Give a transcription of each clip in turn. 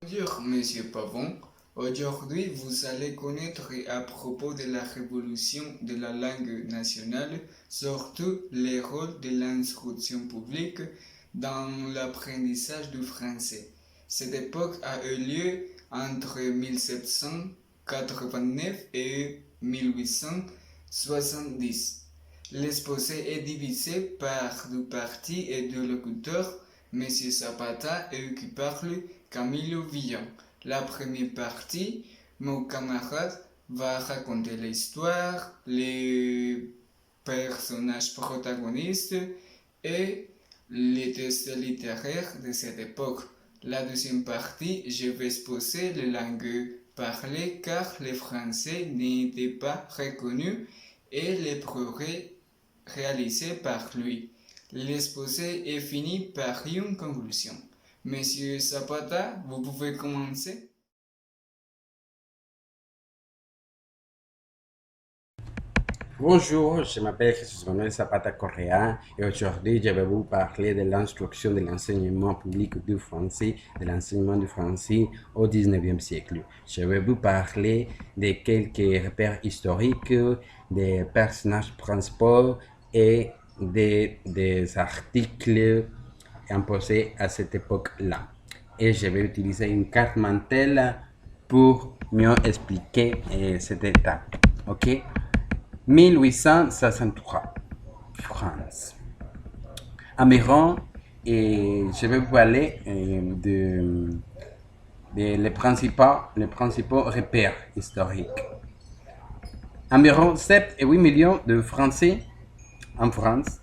Bonjour, Monsieur Pavon. Aujourd'hui, vous allez connaître à propos de la révolution de la langue nationale, surtout les rôles de l'instruction publique dans l'apprentissage du français. Cette époque a eu lieu entre 1789 et 1870. L'exposé est divisé par deux parties et deux locuteurs, M. Zapata et qui parle Camilo Villon. La première partie, mon camarade va raconter l'histoire, les personnages protagonistes et les textes littéraires de cette époque. La deuxième partie, je vais exposer les langues parlées car les Français n'étaient pas reconnus et les progrès réalisés par lui. L'exposé est fini par une conclusion. Monsieur Zapata, vous pouvez commencer. Bonjour, je m'appelle Jesus Manuel Zapata Correa et aujourd'hui je vais vous parler de l'instruction de l'enseignement public du français, de l'enseignement du français au 19e siècle. Je vais vous parler de quelques repères historiques, des personnages principaux et des articles imposés à cette époque-là. Et je vais utiliser une carte mentale pour mieux expliquer cette étape. Ok? 1863, France. Environ, et je vais vous parler les principaux repères historiques. Environ 7 et 8 millions de Français en France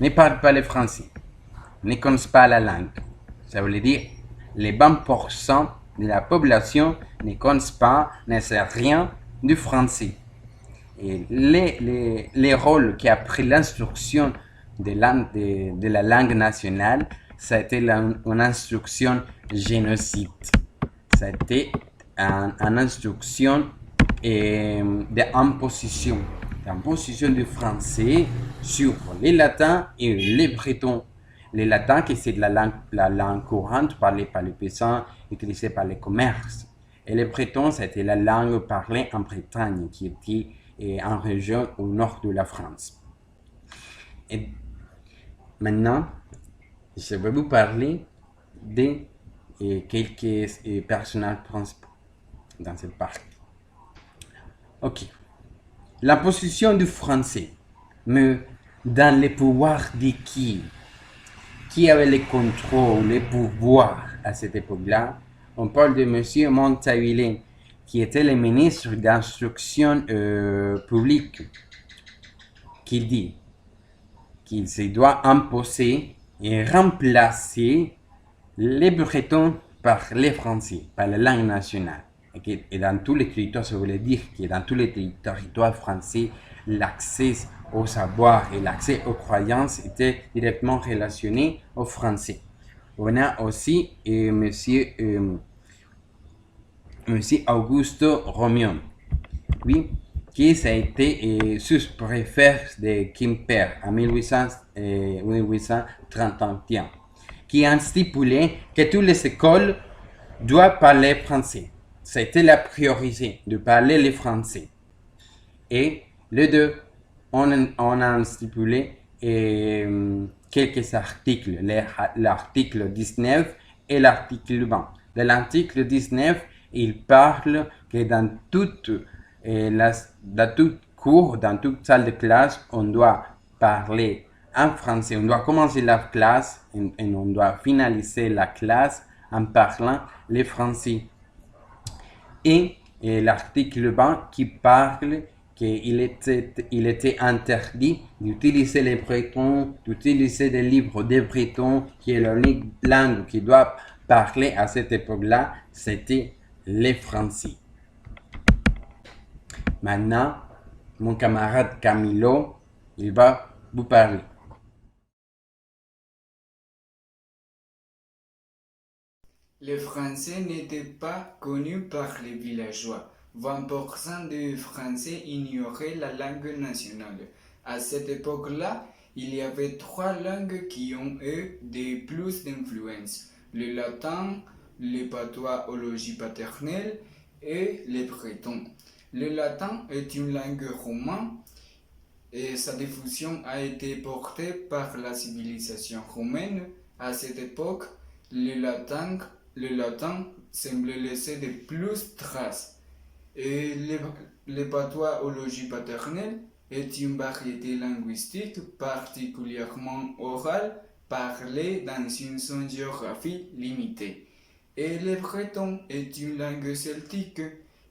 ne parlent pas le français, ne connaissent pas la langue. Ça veut dire les 20% de la population ne connaissent pas, ne savent rien du français. Et les rôles qui a pris l'instruction de la langue nationale, ça a été une instruction génocide. Ça a été une instruction d'imposition du français sur les latins et les bretons. Les latins, qui c'est la langue courante parlée par les paysans, utilisée par les commerces. Et les bretons, c'était la langue parlée en Bretagne, qui était en région au nord de la France. Et maintenant, je vais vous parler de quelques personnages principaux dans cette partie. Ok. La position du français, mais dans les pouvoirs de qui? Qui avait le contrôle, les pouvoirs à cette époque-là? On parle de M. Montahuilin, qui était le ministre d'instruction publique, qui dit qu'il se doit imposer et remplacer les Bretons par les Français, par la langue nationale. Et dans tous les territoires, ça voulait dire que dans tous les territoires français, l'accès au savoir et l'accès aux croyances étaient directement relationnés aux Français. On a aussi Monsieur Augusto Romion, oui, qui a été sous-préfet de Quimper en 1831, qui a stipulé que toutes les écoles doivent parler français. C'était la priorité de parler le français. Et les deux, on a stipulé quelques articles, l'article 19 et l'article 20. De l'article 19, il parle que dans toute cours, dans toute salle de classe, on doit parler en français. On doit commencer la classe et on doit finaliser la classe en parlant le français. Et l'article 20 qui parle qu'il était interdit d'utiliser les bretons, d'utiliser des livres des bretons, qui est la langue qui doit parler à cette époque-là, c'était les français. Maintenant, mon camarade Camilo, il va vous parler. Les Français n'étaient pas connus par les villageois. 20% des Français ignoraient la langue nationale. À cette époque-là, il y avait trois langues qui ont eu plus d'influence. Le latin, le patois au logis paternel et le breton. Le latin est une langue romane et sa diffusion a été portée par la civilisation romaine. À cette époque, le latin semblait laisser de plus traces. Et le patois au logis paternel est une variété linguistique particulièrement orale parlée dans une zone géographique limitée. Et le breton est une langue celtique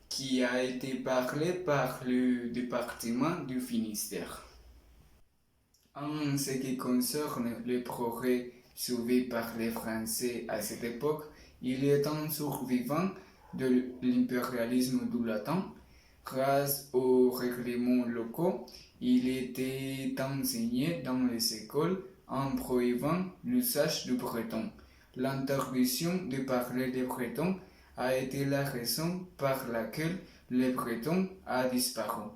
qui a été parlée par le département du Finistère. En ce qui concerne le progrès sauvé par les Français à cette époque, il est un survivant de l'impérialisme du latin. Grâce aux règlements locaux, il était enseigné dans les écoles en prohibant l'usage du breton. L'interdiction de parler le breton a été la raison par laquelle le breton a disparu.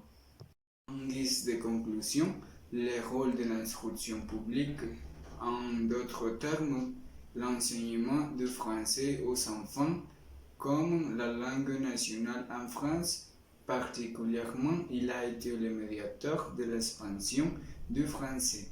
En guise de conclusion, le rôle de l'instruction publique, en d'autres termes, l'enseignement du français aux enfants comme la langue nationale en France. Particulièrement, il a été le médiateur de l'expansion du français.